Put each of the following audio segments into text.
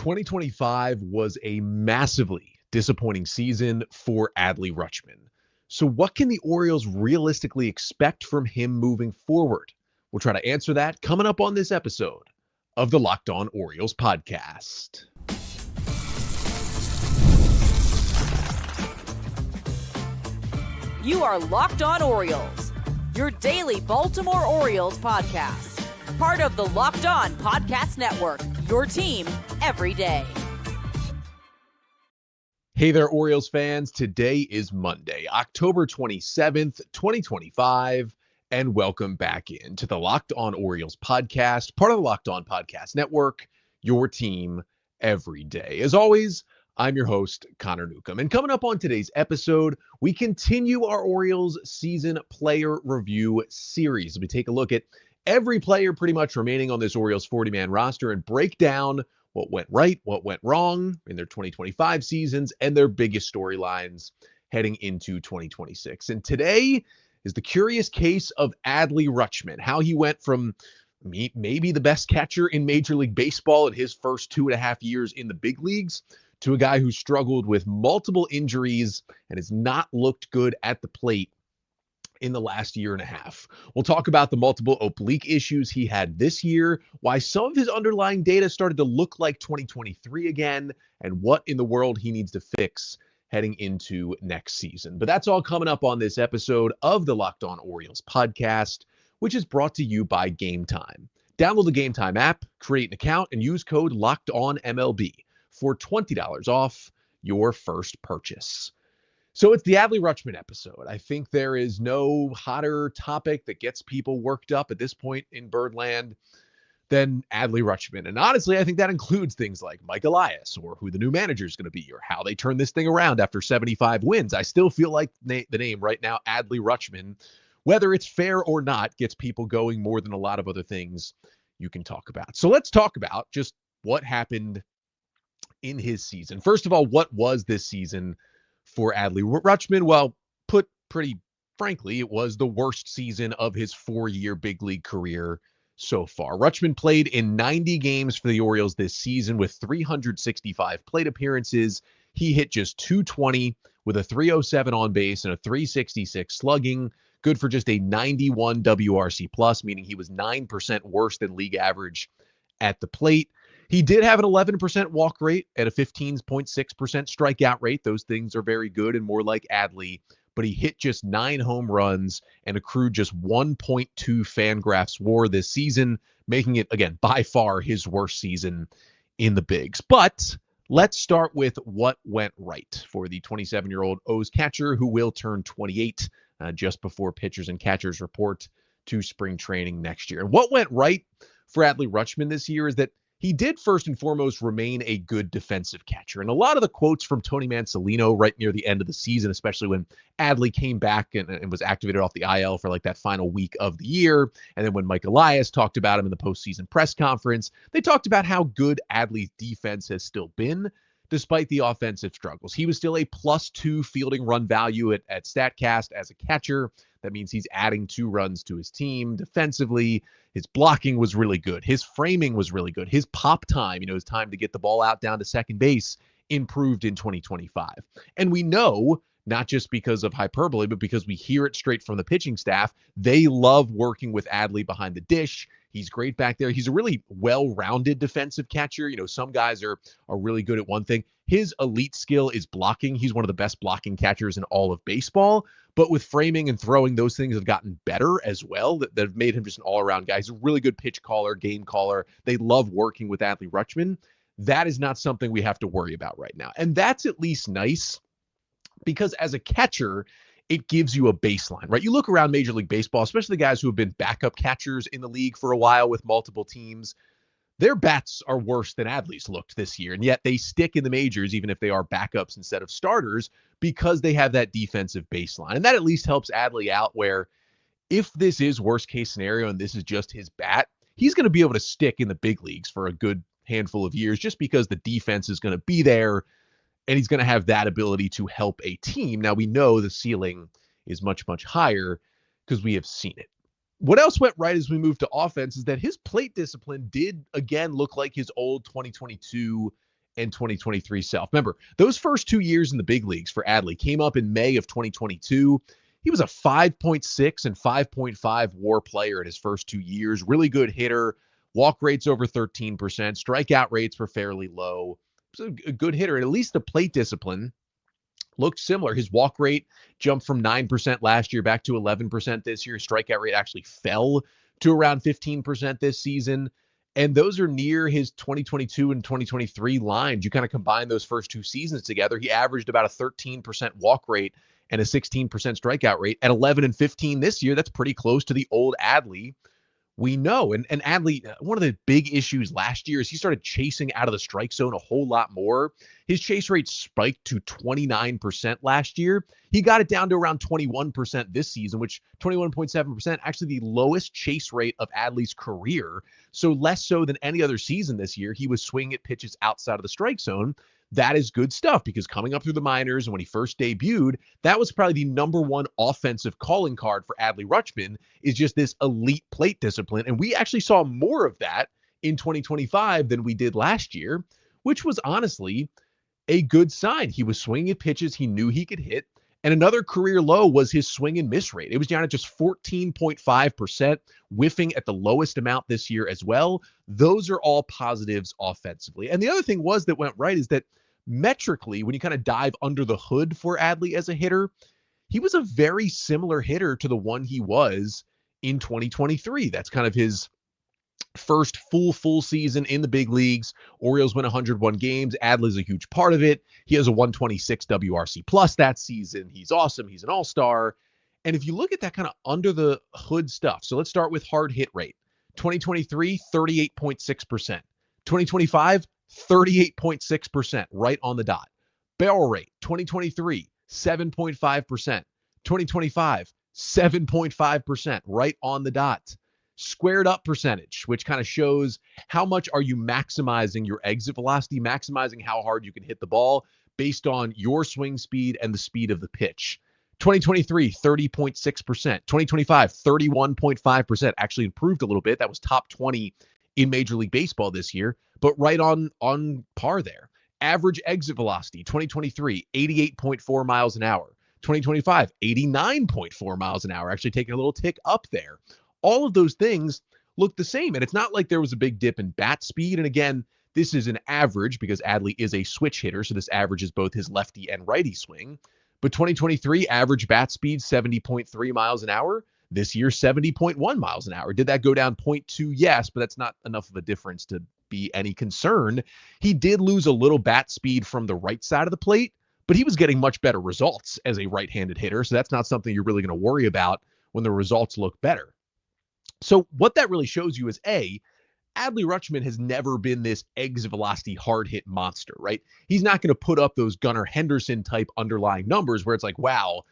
2025 was a massively disappointing season for Adley Rutschman. So what can the Orioles realistically expect from him moving forward? We'll try to answer that coming up on this episode of the Locked On Orioles podcast. You are Locked On Orioles, your daily Baltimore Orioles podcast. Part of the Locked On Podcast Network, your team every day. Hey there, Orioles fans. Today is Monday, October 27th, 2025, and welcome back into the Locked On Orioles podcast, part of the Locked On Podcast Network, your team every day. As always, I'm your host, Connor Newcomb. And coming up on today's episode, we continue our Orioles season player review series. We take a look at every player pretty much remaining on this Orioles 40-man roster and break down what went right, what went wrong in their 2025 seasons, and their biggest storylines heading into 2026. And today is the curious case of Adley Rutschman, how he went from maybe the best catcher in Major League Baseball in his first 2.5 years in the big leagues to a guy who struggled with multiple injuries and has not looked good at the plate in the last year and a half. We'll talk about the multiple oblique issues he had this year, why some of his underlying data started to look like 2023 again, and what in the world he needs to fix heading into next season. But that's all coming up on this episode of the Locked On Orioles podcast, which is brought to you by Game Time. Download the Game Time app, create an account, and use code LOCKEDONMLB for $20 off your first purchase. So it's the Adley Rutschman episode. I think there is no hotter topic that gets people worked up at this point in Birdland than Adley Rutschman. And honestly, I think that includes things like Mike Elias or who the new manager is going to be or how they turn this thing around after 75 wins. I still feel like the name right now, Adley Rutschman, whether it's fair or not, gets people going more than a lot of other things you can talk about. So let's talk about just what happened in his season. First of all, what was this season for Adley Rutschman? Well, put pretty frankly, it was the worst season of his 4-year big league career so far. Rutschman played in 90 games for the Orioles this season with 365 plate appearances. He hit just .220 with a .307 on base and a .366 slugging, good for just a 91 WRC plus, meaning he was 9% worse than league average at the plate. He did have an 11% walk rate and a 15.6% strikeout rate. Those things are very good and more like Adley, but he hit just 9 home runs and accrued just 1.2 FanGraphs WAR this season, making it, again, by far his worst season in the bigs. But let's start with what went right for the 27-year-old O's catcher who will turn 28 just before pitchers and catchers report to spring training next year. And what went right for Adley Rutschman this year is that he did first and foremost remain a good defensive catcher. And a lot of the quotes from Tony Mansolino right near the end of the season, especially when Adley came back and was activated off the IL for like that final week of the year. And then when Mike Elias talked about him in the postseason press conference, they talked about how good Adley's defense has still been despite the offensive struggles. He was still a +2 fielding run value at StatCast as a catcher. That means he's adding 2 runs to his team. Defensively, his blocking was really good. His framing was really good. His pop time, his time to get the ball out down to second base, improved in 2025. And we know, not just because of hyperbole, but because we hear it straight from the pitching staff, they love working with Adley behind the dish. He's great back there. He's a really well-rounded defensive catcher. Some guys are really good at one thing. His elite skill is blocking. He's one of the best blocking catchers in all of baseball. But with framing and throwing, those things have gotten better as well. That have made him just an all-around guy. He's a really good pitch caller, game caller. They love working with Adley Rutschman. That is not something we have to worry about right now. And that's at least nice because as a catcher, it gives you a baseline, right? You look around Major League Baseball, especially the guys who have been backup catchers in the league for a while with multiple teams. Their bats are worse than Adley's looked this year, and yet they stick in the majors even if they are backups instead of starters because they have that defensive baseline. And that at least helps Adley out where if this is worst case scenario and this is just his bat, he's going to be able to stick in the big leagues for a good handful of years just because the defense is going to be there and he's going to have that ability to help a team. Now, we know the ceiling is much, much higher because we have seen it. What else went right as we move to offense is that his plate discipline did, again, look like his old 2022 and 2023 self. Remember, those first 2 years in the big leagues for Adley came up in May of 2022. He was a 5.6 and 5.5 WAR player in his first 2 years. Really good hitter. Walk rates over 13%. Strikeout rates were fairly low. He was a good hitter. And at least the plate discipline looked similar. His walk rate jumped from 9% last year back to 11% this year. Strikeout rate actually fell to around 15% this season. And those are near his 2022 and 2023 lines. You kind of combine those first 2 seasons together. He averaged about a 13% walk rate and a 16% strikeout rate. At 11 and 15 this year, that's pretty close to the old Adley we know. And Adley, one of the big issues last year is he started chasing out of the strike zone a whole lot more. His chase rate spiked to 29% last year. He got it down to around 21% this season, which 21.7%, actually the lowest chase rate of Adley's career. So less so than any other season this year. He was swinging at pitches outside of the strike zone. That is good stuff because coming up through the minors and when he first debuted, that was probably the number one offensive calling card for Adley Rutschman is just this elite plate discipline. And we actually saw more of that in 2025 than we did last year, which was honestly a good sign. He was swinging at pitches he knew he could hit. And another career low was his swing and miss rate. It was down at just 14.5%, whiffing at the lowest amount this year as well. Those are all positives offensively. And the other thing was that went right is that metrically, when you kind of dive under the hood for Adley as a hitter, he was a very similar hitter to the one he was in 2023. That's kind of his first full season in the big leagues. Orioles win 101 games. Adley's a huge part of it. He has a 126 WRC plus that season. He's awesome. He's an all-star. And if you look at that kind of under the hood stuff, so let's start with hard hit rate. 2023, 38.6%. 2025, 38.6%, right on the dot. Barrel rate, 2023, 7.5%. 2025, 7.5%, right on the dot. Squared up percentage, which kind of shows how much are you maximizing your exit velocity, maximizing how hard you can hit the ball based on your swing speed and the speed of the pitch. 2023, 30.6%. 2025, 31.5%. Actually improved a little bit. That was top 20 in Major League Baseball this year, but right on par there. Average exit velocity, 2023, 88.4 miles an hour. 2025, 89.4 miles an hour, actually taking a little tick up there. All of those things look the same. And it's not like there was a big dip in bat speed. And again, this is an average because Adley is a switch hitter. So this averages both his lefty and righty swing. But 2023 average bat speed, 70.3 miles an hour. This year, 70.1 miles an hour. Did that go down 0.2? Yes, but that's not enough of a difference to be any concern. He did lose a little bat speed from the right side of the plate, but he was getting much better results as a right-handed hitter. So that's not something you're really going to worry about when the results look better. So what that really shows you is Adley Rutschman has never been this exit velocity hard hit monster, right? He's not going to put up those Gunnar Henderson type underlying numbers where it's like, wow,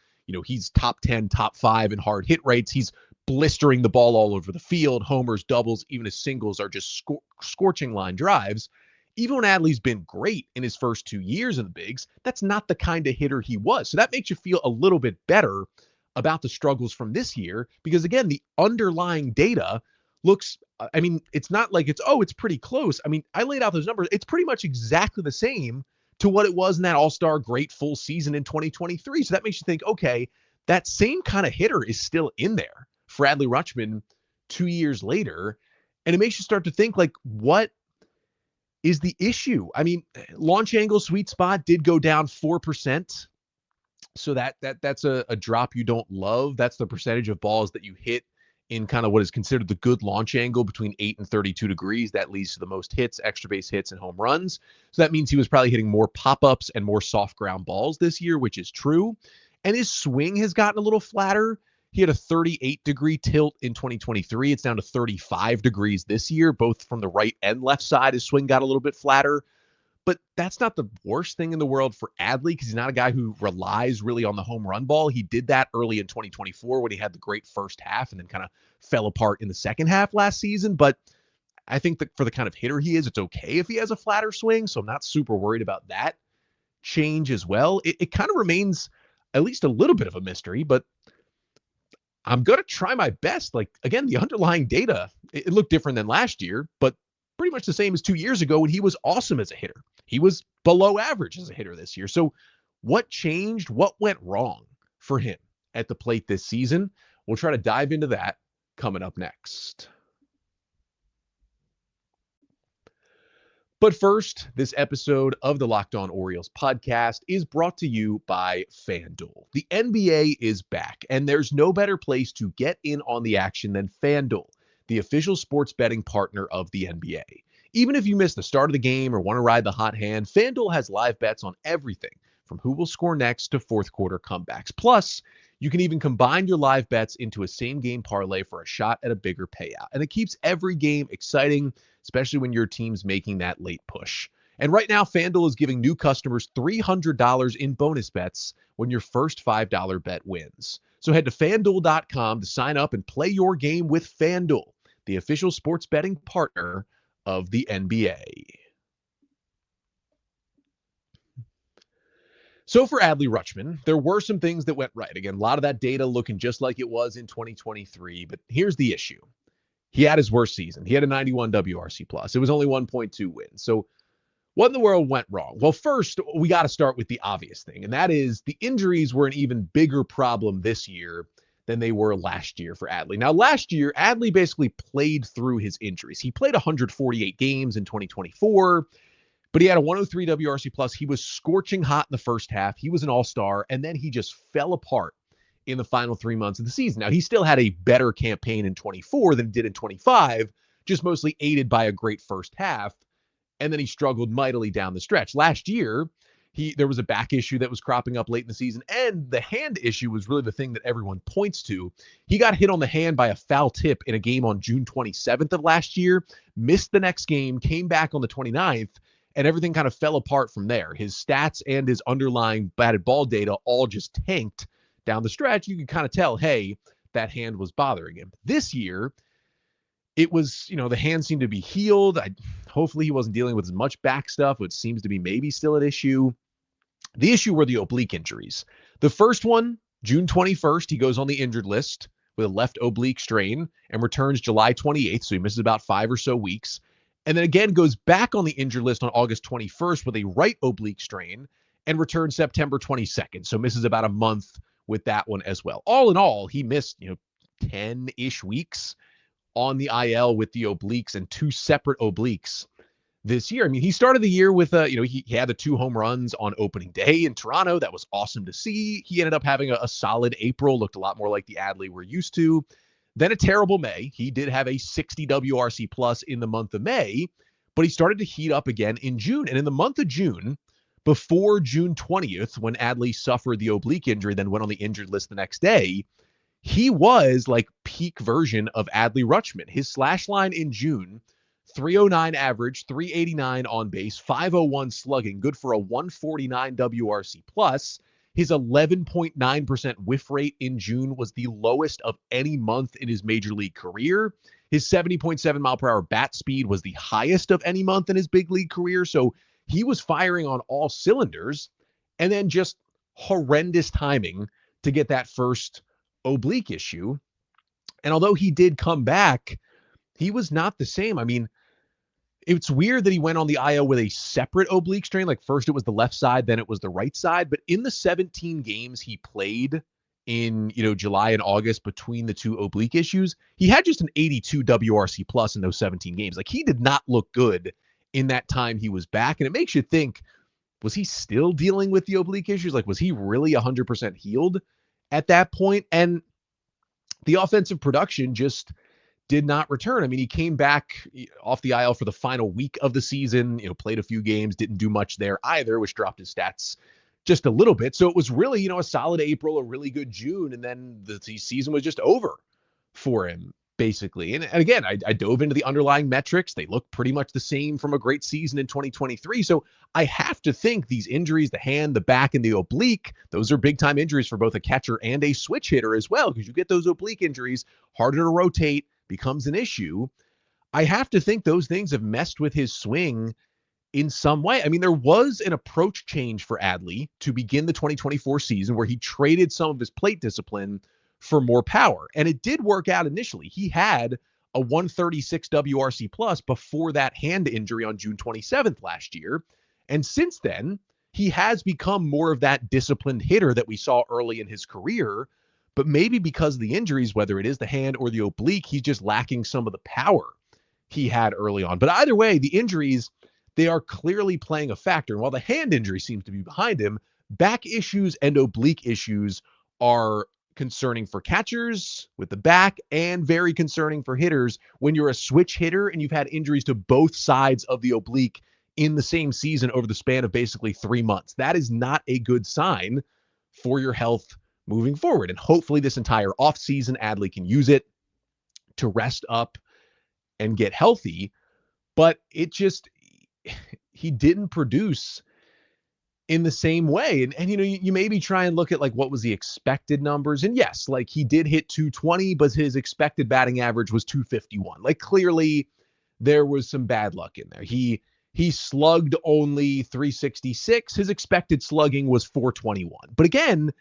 he's top 10, top 5 in hard hit rates. He's blistering the ball all over the field. Homers, doubles, even his singles are just scorching line drives. Even when Adley's been great in his first 2 years in the bigs, that's not the kind of hitter he was. So that makes you feel a little bit better about the struggles from this year because, again, the underlying data looks, it's not like it's pretty close. I laid out those numbers. It's pretty much exactly the same to what it was in that all-star great full season in 2023. So that makes you think, okay, that same kind of hitter is still in there for Adley Rutschman 2 years later. And it makes you start to think, like, what is the issue? Launch angle sweet spot did go down 4%. So that's a drop you don't love. That's the percentage of balls that you hit in kind of what is considered the good launch angle between 8 and 32 degrees. That leads to the most hits, extra base hits, and home runs. So that means he was probably hitting more pop-ups and more soft ground balls this year, which is true. And his swing has gotten a little flatter. He had a 38-degree tilt in 2023. It's down to 35 degrees this year, both from the right and left side. His swing got a little bit flatter. But that's not the worst thing in the world for Adley because he's not a guy who relies really on the home run ball. He did that early in 2024 when he had the great first half and then kind of fell apart in the second half last season. But I think that for the kind of hitter he is, it's okay if he has a flatter swing. So I'm not super worried about that change as well. It kind of remains at least a little bit of a mystery, but I'm going to try my best. Like, again, the underlying data, it looked different than last year, but pretty much the same as 2 years ago when he was awesome as a hitter. He was below average as a hitter this year. So what changed? What went wrong for him at the plate this season? We'll try to dive into that coming up next. But first, this episode of the Locked On Orioles podcast is brought to you by FanDuel. The NBA is back, and there's no better place to get in on the action than FanDuel, the official sports betting partner of the NBA. Even if you miss the start of the game or want to ride the hot hand, FanDuel has live bets on everything from who will score next to fourth quarter comebacks. Plus, you can even combine your live bets into a same-game parlay for a shot at a bigger payout. And it keeps every game exciting, especially when your team's making that late push. And right now, FanDuel is giving new customers $300 in bonus bets when your first $5 bet wins. So head to FanDuel.com to sign up and play your game with FanDuel, the official sports betting partner of the NBA. So for Adley Rutschman, there were some things that went right. Again, a lot of that data looking just like it was in 2023, but here's the issue. He had his worst season. He had a 91 WRC+. It was only 1.2 wins. So what in the world went wrong? Well, first, we got to start with the obvious thing, and that is the injuries were an even bigger problem this year than they were last year for Adley. Now, last year, Adley basically played through his injuries. He played 148 games in 2024, but he had a 103 WRC+. He was scorching hot in the first half. He was an all-star, and then he just fell apart in the final 3 months of the season. Now, he still had a better campaign in 24 than he did in 25, just mostly aided by a great first half, and then he struggled mightily down the stretch. Last year, there was a back issue that was cropping up late in the season, and the hand issue was really the thing that everyone points to. He got hit on the hand by a foul tip in a game on June 27th of last year, missed the next game, came back on the 29th, and everything kind of fell apart from there. His stats and his underlying batted ball data all just tanked down the stretch. You could kind of tell, hey, that hand was bothering him. This year, it was, the hand seemed to be healed. Hopefully he wasn't dealing with as much back stuff, which seems to be maybe still an issue. The issue were the oblique injuries. The first one, June 21st, he goes on the injured list with a left oblique strain and returns July 28th, so he misses about 5 or so weeks. And then again goes back on the injured list on August 21st with a right oblique strain and returns September 22nd, so misses about a month with that one as well. All in all, he missed, 10-ish weeks on the IL with the obliques and 2 separate obliques this year. I mean, he started the year with, he had the 2 home runs on opening day in Toronto. That was awesome to see. He ended up having a solid April, looked a lot more like the Adley we're used to. Then a terrible May. He did have a 60 WRC+ in the month of May, but he started to heat up again in June. And in the month of June, before June 20th, when Adley suffered the oblique injury, then went on the injured list the next day, he was like peak version of Adley Rutschman. His slash line in June, 309 average, 389 on base, 501 slugging, good for a 149 WRC+. His 11.9% whiff rate in June was the lowest of any month in his major league career. His 70.7 mile per hour bat speed was the highest of any month in his big league career. So he was firing on all cylinders, and then just horrendous timing to get that first oblique issue. And although he did come back, he was not the same. I mean, it's weird that he went on the IL with a separate oblique strain. Like first it was the left side, then it was the right side. But in the 17 games he played in, July and August between the 2 oblique issues, he had just an 82 WRC+ in those 17 games. Like he did not look good in that time he was back. And it makes you think, was he still dealing with the oblique issues? Like, was he really 100% healed at that point? And the offensive production just did not return. I mean, he came back off the IL for the final week of the season, played a few games, didn't do much there either, which dropped his stats just a little bit. So it was really, a solid April, a really good June, and then the season was just over for him, basically. And again, I dove into the underlying metrics. They look pretty much the same from a great season in 2023. So I have to think these injuries, the hand, the back, and the oblique, those are big time injuries for both a catcher and a switch hitter as well, because you get those oblique injuries, harder to rotate, becomes an issue. I have to think those things have messed with his swing in some way. I mean, there was an approach change for Adley to begin the 2024 season where he traded some of his plate discipline for more power. And it did work out initially. He had a 136 WRC plus before that hand injury on June 27th last year. And since then, he has become more of that disciplined hitter that we saw early in his career. But maybe because of the injuries, whether it is the hand or the oblique, he's just lacking some of the power he had early on. But either way, the injuries, they are clearly playing a factor. And while the hand injury seems to be behind him, back issues and oblique issues are concerning for catchers with the back and very concerning for hitters when you're a switch hitter and you've had injuries to both sides of the oblique in the same season over the span of basically 3 months. That is not a good sign for your health moving forward. And hopefully this entire offseason, Adley can use it to rest up and get healthy. But he didn't produce in the same way. And you maybe try and look at like what was the expected numbers. And yes, like he did hit 220, but his expected batting average was 251. Like clearly there was some bad luck in there. He slugged only 366. His expected slugging was 421. But again,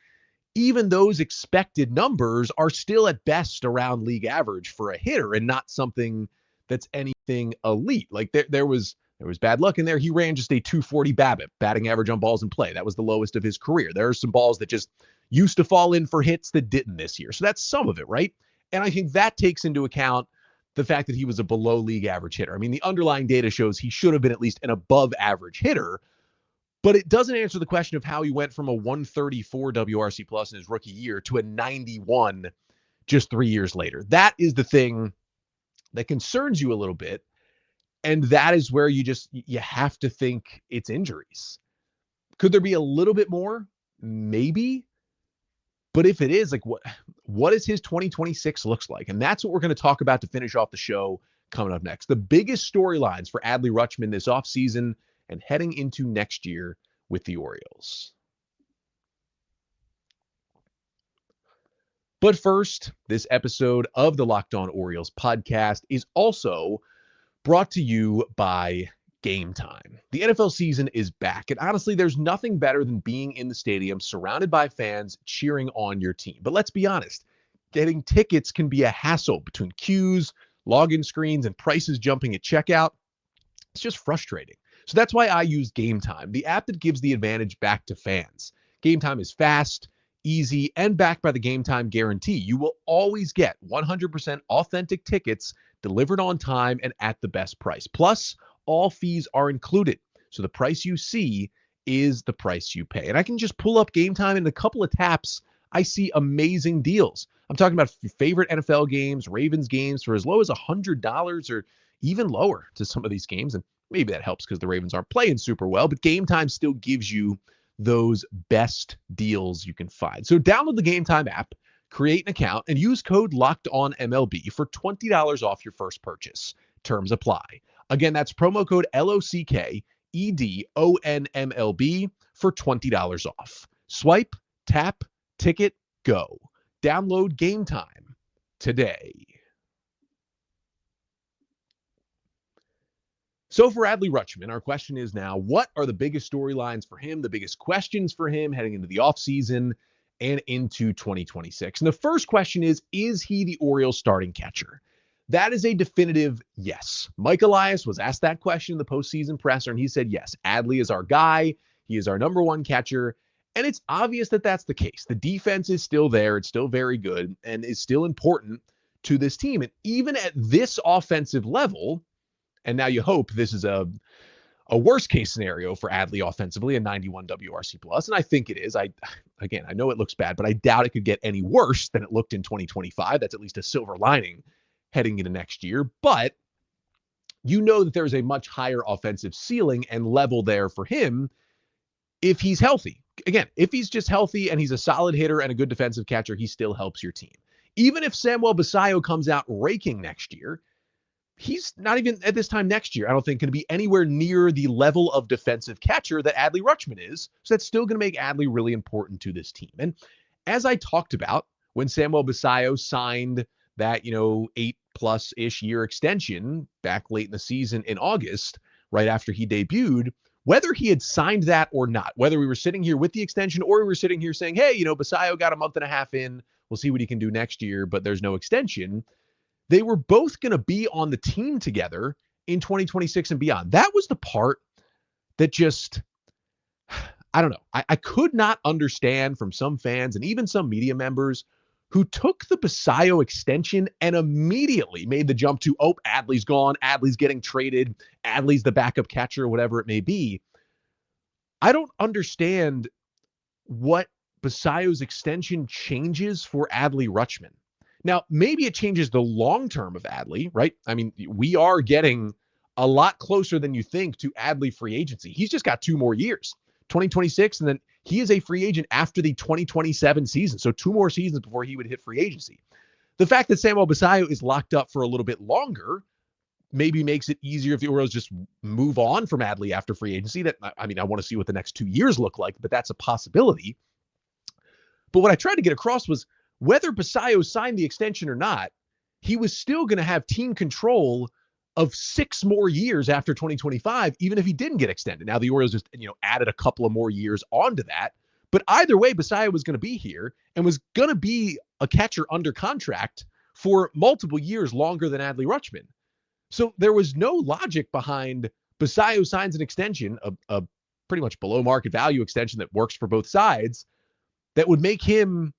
even those expected numbers are still at best around league average for a hitter and not something that's anything elite. Like there was bad luck in there. He ran just a 240 BABIP, batting average on balls in play. That was the lowest of his career. There are some balls that just used to fall in for hits that didn't this year. So that's some of it, right? And I think that takes into account the fact that he was a below league average hitter. I mean, the underlying data shows he should have been at least an above average hitter, but it doesn't answer the question of how he went from a 134 WRC plus in his rookie year to a 91 just 3 years later. That is the thing that concerns you a little bit. And that is where you have to think it's injuries. Could there be a little bit more? Maybe. But if it is, like what does his 2026 looks like? And that's what we're going to talk about to finish off the show coming up next. The biggest storylines for Adley Rutschman this offseason and heading into next year with the Orioles. But first, this episode of the Locked On Orioles podcast is also brought to you by Game Time. The NFL season is back, and honestly, there's nothing better than being in the stadium surrounded by fans cheering on your team. But let's be honest, getting tickets can be a hassle between queues, login screens, and prices jumping at checkout. It's just frustrating. So that's why I use Game Time, the app that gives the advantage back to fans. Game Time is fast, easy, and backed by the Game Time guarantee. You will always get 100% authentic tickets delivered on time and at the best price. Plus, all fees are included. So the price you see is the price you pay. And I can just pull up Game Time in a couple of taps. I see amazing deals. I'm talking about favorite NFL games, Ravens games for as low as $100 or even lower to some of these games. And maybe that helps because the Ravens aren't playing super well, but Game Time still gives you those best deals you can find. So download the Game Time app, create an account, and use code LOCKEDONMLB for $20 off your first purchase. Terms apply. Again, that's promo code LOCKEDONMLB for $20 off. Swipe, tap, ticket, go. Download Game Time today. So for Adley Rutschman, our question is now, what are the biggest storylines for him, the biggest questions for him heading into the offseason and into 2026? And the first question is he the Orioles starting catcher? That is a definitive yes. Mike Elias was asked that question in the postseason presser, and he said, yes, Adley is our guy. He is our number one catcher. And it's obvious that that's the case. The defense is still there. It's still very good and is still important to this team. And even at this offensive level, and now you hope this is a worst case scenario for Adley offensively, a 91 WRC plus. And I think it is. I know it looks bad, but I doubt it could get any worse than it looked in 2025. That's at least a silver lining heading into next year. But you know that there's a much higher offensive ceiling and level there for him if he's healthy. Again, if he's just healthy and he's a solid hitter and a good defensive catcher, he still helps your team. Even if Samuel Basallo comes out raking next year, he's not even at this time next year, I don't think, going to be anywhere near the level of defensive catcher that Adley Rutschman is. So that's still going to make Adley really important to this team. And as I talked about when Samuel Basallo signed that, 8+ year extension back late in the season in August, right after he debuted, whether he had signed that or not, whether we were sitting here with the extension or we were sitting here saying, hey, Basallo got a month and a half in, we'll see what he can do next year, but there's no extension. they were both going to be on the team together in 2026 and beyond. That was the part that just, I don't know. I could not understand from some fans and even some media members who took the Basayo extension and immediately made the jump to, oh, Adley's gone, Adley's getting traded, Adley's the backup catcher, whatever it may be. I don't understand what Basayo's extension changes for Adley Rutschman. Now, maybe it changes the long term of Adley, right? I mean, we are getting a lot closer than you think to Adley free agency. He's just got 2 more years, 2026, and then he is a free agent after the 2027 season. So 2 more seasons before he would hit free agency. The fact that Samuel Basayo is locked up for a little bit longer maybe makes it easier if the Orioles just move on from Adley after free agency. That, I mean, I want to see what the next 2 years look like, but that's a possibility. But what I tried to get across was whether Basayo signed the extension or not, he was still going to have team control of 6 more years after 2025, even if he didn't get extended. Now the Orioles just, added a couple of more years onto that. But either way, Basayo was going to be here and was going to be a catcher under contract for multiple years longer than Adley Rutschman. So there was no logic behind Basayo signs an extension, a pretty much below market value extension that works for both sides, that would make him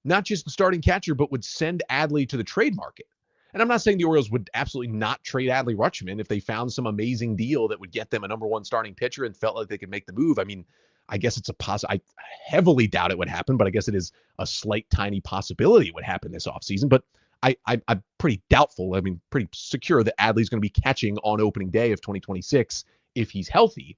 not just the starting catcher, but would send Adley to the trade market. And I'm not saying the Orioles would absolutely not trade Adley Rutschman if they found some amazing deal that would get them a number 1 starting pitcher and felt like they could make the move. I mean, I guess it's a I heavily doubt it would happen, but I guess it is a slight, tiny possibility it would happen this offseason. But I'm pretty doubtful. I mean, pretty secure that Adley's going to be catching on opening day of 2026 if he's healthy.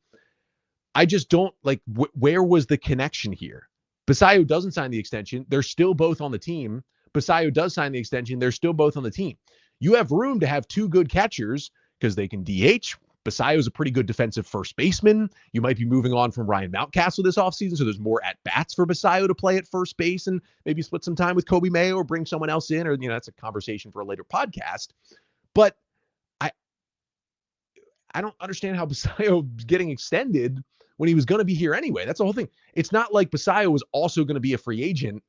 I just don't like where was the connection here? Basayo doesn't sign the extension. They're still both on the team. Basayo does sign the extension. They're still both on the team. You have room to have 2 good catchers because they can DH. Basayo is a pretty good defensive first baseman. You might be moving on from Ryan Mountcastle this offseason, so there's more at-bats for Basayo to play at first base and maybe split some time with Kobe Mayo or bring someone else in, or, that's a conversation for a later podcast. But I don't understand how Basayo getting extended when he was going to be here anyway. That's the whole thing. It's not like Basayo was also going to be a free agent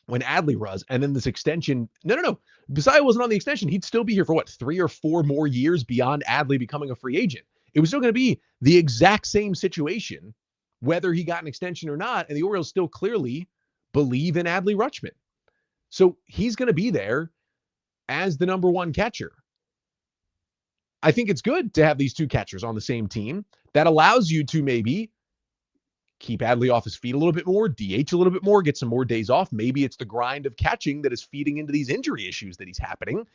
when Adley was, and then this extension. No. Basayo wasn't on the extension. He'd still be here for 3 or 4 more years beyond Adley becoming a free agent. It was still going to be the exact same situation, whether he got an extension or not. And the Orioles still clearly believe in Adley Rutschman. So he's going to be there as the number 1 catcher. I think it's good to have these 2 catchers on the same team. That allows you to maybe keep Adley off his feet a little bit more, DH a little bit more, get some more days off. Maybe it's the grind of catching that is feeding into these injury issues that he's happening.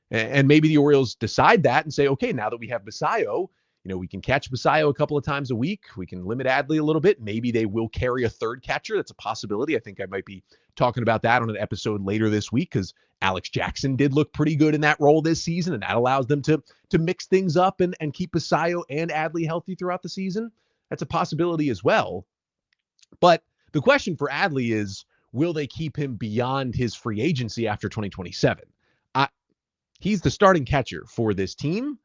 And maybe the Orioles decide that and say, okay, now that we have Basayo, we can catch Basayo a couple of times a week. We can limit Adley a little bit. Maybe they will carry a 3rd catcher. That's a possibility. I think I might be talking about that on an episode later this week because Alex Jackson did look pretty good in that role this season, and that allows them to mix things up and keep Basayo and Adley healthy throughout the season. That's a possibility as well. But the question for Adley is, will they keep him beyond his free agency after 2027? He's the starting catcher for this team.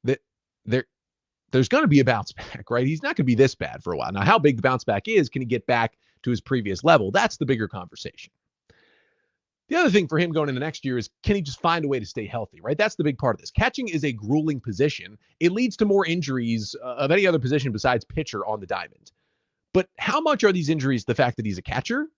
That there's going to be a bounce back, right? He's not going to be this bad for a while. Now, how big the bounce back is, can he get back to his previous level? That's the bigger conversation. The other thing for him going into next year is, can he just find a way to stay healthy, right? That's the big part of this. Catching is a grueling position. It leads to more injuries of any other position besides pitcher on the diamond. But how much are these injuries the fact that he's a catcher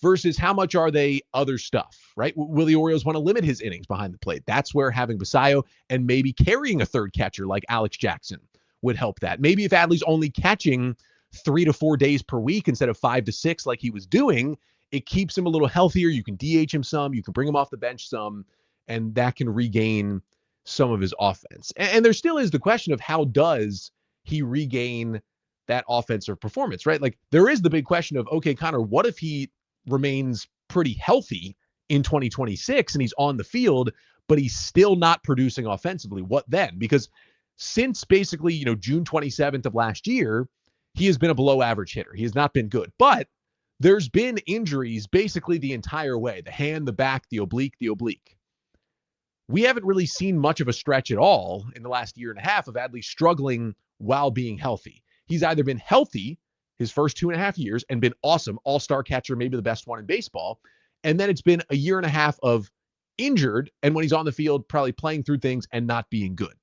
versus how much are they other stuff, right? Will the Orioles want to limit his innings behind the plate? That's where having Basayo and maybe carrying a 3rd catcher like Alex Jackson would help that. Maybe if Adley's only catching 3 to 4 days per week instead of 5 to 6 like he was doing, it keeps him a little healthier. You can DH him some, you can bring him off the bench some, and that can regain some of his offense. And there still is the question of how does he regain that offensive performance, right? Like there is the big question of, okay, Connor, what if he remains pretty healthy in 2026 and he's on the field, but he's still not producing offensively? What then? Because since basically, June 27th of last year, he has been a below average hitter. He has not been good, but there's been injuries basically the entire way. The hand, the back, the oblique. We haven't really seen much of a stretch at all in the last year and a half of Adley struggling while being healthy. He's either been healthy his first 2.5 years and been awesome, all-star catcher, maybe the best one in baseball. And then it's been a year and a half of injured, and when he's on the field, probably playing through things and not being good.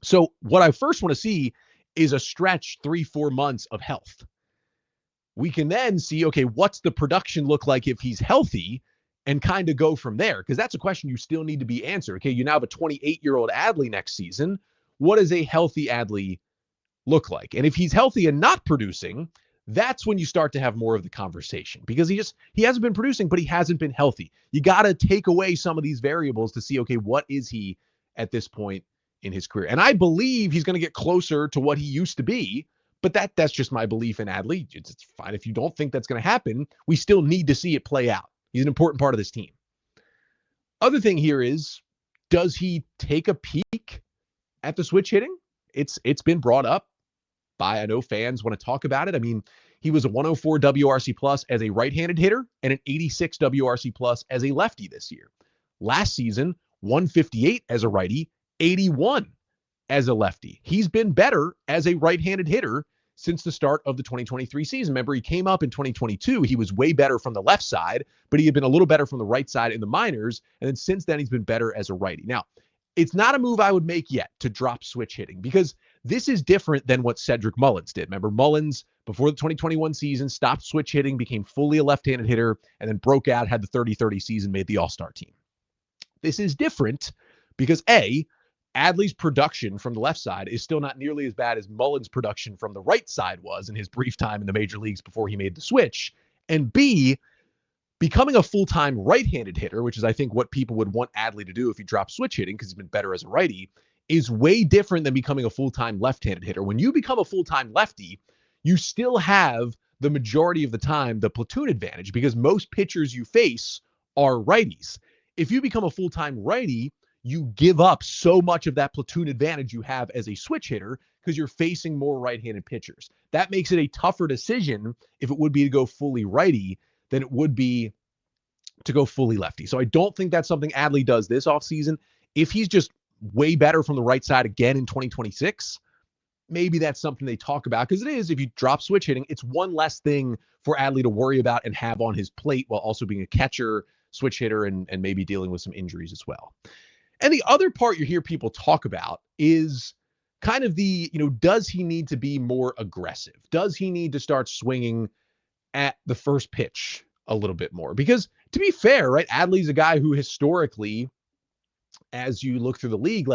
So what I first want to see is a stretch 3-4 months of health. We can then see, okay, what's the production look like if he's healthy, and kind of go from there, because that's a question you still need to be answered. Okay, you now have a 28-year-old Adley next season. What does a healthy Adley look like? And if he's healthy and not producing, that's when you start to have more of the conversation, because he hasn't been producing, but he hasn't been healthy. You got to take away some of these variables to see, okay, what is he at this point in his career? And I believe he's going to get closer to what he used to be, but that's just my belief in Adley. It's fine if you don't think that's going to happen. We still need to see it play out. He's an important part of this team. Other thing here is, does he take a peek at the switch hitting? It's been brought up by, I know fans want to talk about it. I mean, he was a 104 WRC plus as a right-handed hitter and an 86 WRC plus as a lefty this year. Last season, 158 as a righty, 81 as a lefty. He's been better as a right-handed hitter since the start of the 2023 season. Remember, he came up in 2022. He was way better from the left side, but he had been a little better from the right side in the minors. And then since then, he's been better as a righty. Now, it's not a move I would make yet to drop switch hitting, because this is different than what Cedric Mullins did. Remember, Mullins, before the 2021 season, stopped switch hitting, became fully a left-handed hitter, and then broke out, had the 30-30 season, made the All-Star team. This is different because, A, Adley's production from the left side is still not nearly as bad as Mullins' production from the right side was in his brief time in the major leagues before he made the switch. And B, becoming a full-time right-handed hitter, which is I think what people would want Adley to do if he drops switch hitting because he's been better as a righty, is way different than becoming a full-time left-handed hitter. When you become a full-time lefty, you still have the majority of the time the platoon advantage, because most pitchers you face are righties. If you become a full-time righty, you give up so much of that platoon advantage you have as a switch hitter because you're facing more right-handed pitchers. That makes it a tougher decision if it would be to go fully righty than it would be to go fully lefty. So I don't think that's something Adley does this offseason. If he's just way better from the right side again in 2026, maybe that's something they talk about, because it is, if you drop switch hitting, it's one less thing for Adley to worry about and have on his plate while also being a catcher, switch hitter, and maybe dealing with some injuries as well. And the other part you hear people talk about is kind of the, does he need to be more aggressive? Does he need to start swinging at the first pitch a little bit more? Because to be fair, right, Adley's a guy who historically, as you look through the league,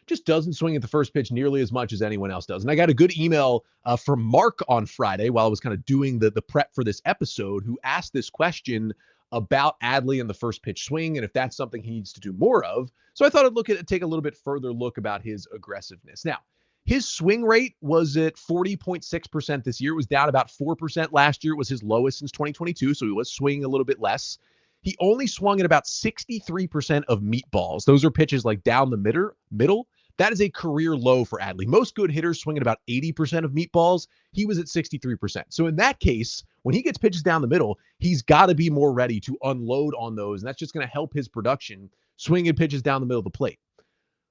just doesn't swing at the first pitch nearly as much as anyone else does. And I got a good email from Mark on Friday while I was kind of doing the prep for this episode, who asked this question about Adley and the first pitch swing, and if that's something he needs to do more of. So I thought I'd take a little bit further look about his aggressiveness. Now, his swing rate was at 40.6% this year. It was down about 4% last year. It was his lowest since 2022, so he was swinging a little bit less. He only swung at about 63% of meatballs. Those are pitches like down the middle. That is a career low for Adley. Most good hitters swing at about 80% of meatballs. He was at 63%. So in that case, when he gets pitches down the middle, he's got to be more ready to unload on those, and that's just going to help his production, swinging pitches down the middle of the plate.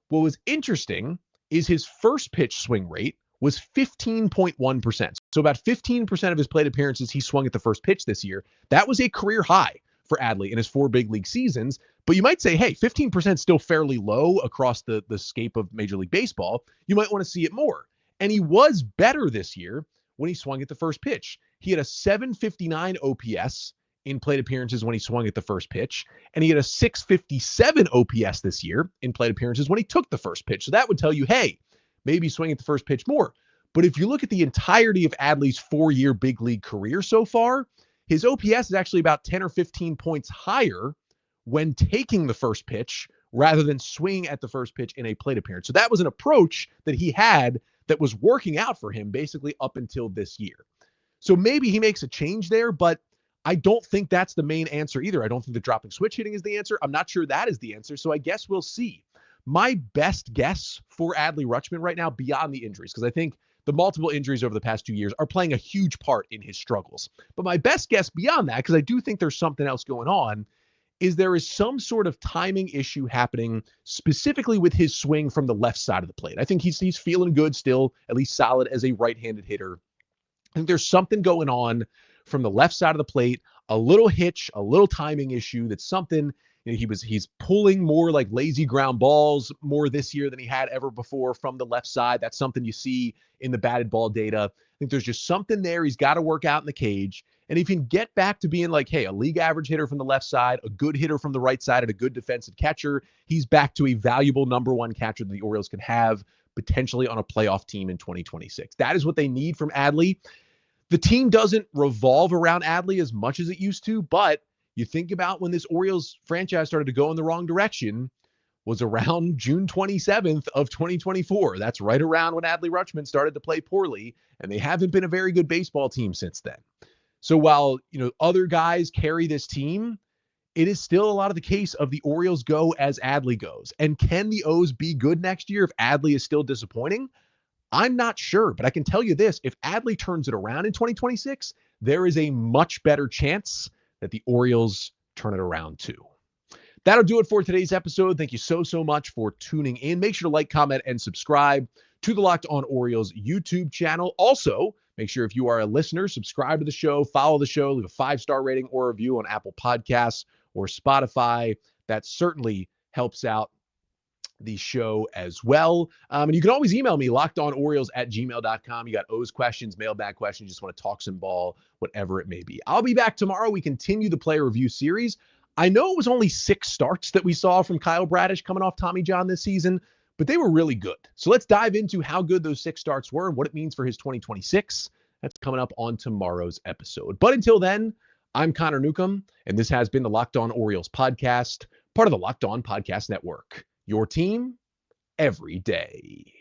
What was interesting is his first pitch swing rate was 15.1%. So about 15% of his plate appearances he swung at the first pitch this year. That was a career high for Adley in his 4 big league seasons. But you might say, hey, 15% is still fairly low across the scape of Major League Baseball. You might want to see it more. And he was better this year when he swung at the first pitch. He had a 759 OPS in plate appearances when he swung at the first pitch, and he had a 657 OPS this year in plate appearances when he took the first pitch. So that would tell you, hey, maybe swing at the first pitch more. But if you look at the entirety of Adley's 4-year big league career so far, his OPS is actually about 10 or 15 points higher when taking the first pitch rather than swinging at the first pitch in a plate appearance. So that was an approach that he had that was working out for him basically up until this year. So maybe he makes a change there, but I don't think that's the main answer either. I don't think the dropping switch hitting is the answer. I'm not sure that is the answer. So I guess we'll see. My best guess for Adley Rutschman right now, beyond the injuries, because I think the multiple injuries over the past 2 years are playing a huge part in his struggles. But my best guess beyond that, because I do think there's something else going on, is there is some sort of timing issue happening specifically with his swing from the left side of the plate. I think he's feeling good still, at least solid as a right-handed hitter. I think there's something going on from the left side of the plate, a little hitch, a little timing issue. That's something He's pulling more like lazy ground balls more this year than he had ever before from the left side. That's something you see in the batted ball data. I think there's just something there he's got to work out in the cage. And if he can get back to being like, hey, a league average hitter from the left side, a good hitter from the right side, and a good defensive catcher, he's back to a valuable number one catcher that the Orioles can have potentially on a playoff team in 2026. That is what they need from Adley. The team doesn't revolve around Adley as much as it used to, but you think about when this Orioles franchise started to go in the wrong direction was around June 27th of 2024. That's right around when Adley Rutschman started to play poorly, and they haven't been a very good baseball team since then. So while, other guys carry this team, it is still a lot of the case of the Orioles go as Adley goes. And can the O's be good next year if Adley is still disappointing? I'm not sure, but I can tell you this. If Adley turns it around in 2026, there is a much better chance that the Orioles turn it around too. That'll do it for today's episode. Thank you so much for tuning in. Make sure to like, comment, and subscribe to the Locked On Orioles YouTube channel. Also, make sure if you are a listener, subscribe to the show, follow the show, leave a 5-star rating or review on Apple Podcasts or Spotify. That certainly helps out the show as well. And you can always email me, lockedonorioles@gmail.com. You got O's questions, mailbag questions, just want to talk some ball, whatever it may be. I'll be back tomorrow. We continue the player review series. I know it was only 6 starts that we saw from Kyle Bradish coming off Tommy John this season, but they were really good. So let's dive into how good those 6 starts were and what it means for his 2026. That's coming up on tomorrow's episode. But until then, I'm Connor Newcomb, and this has been the Locked On Orioles podcast, part of the Locked On Podcast Network. Your team every day.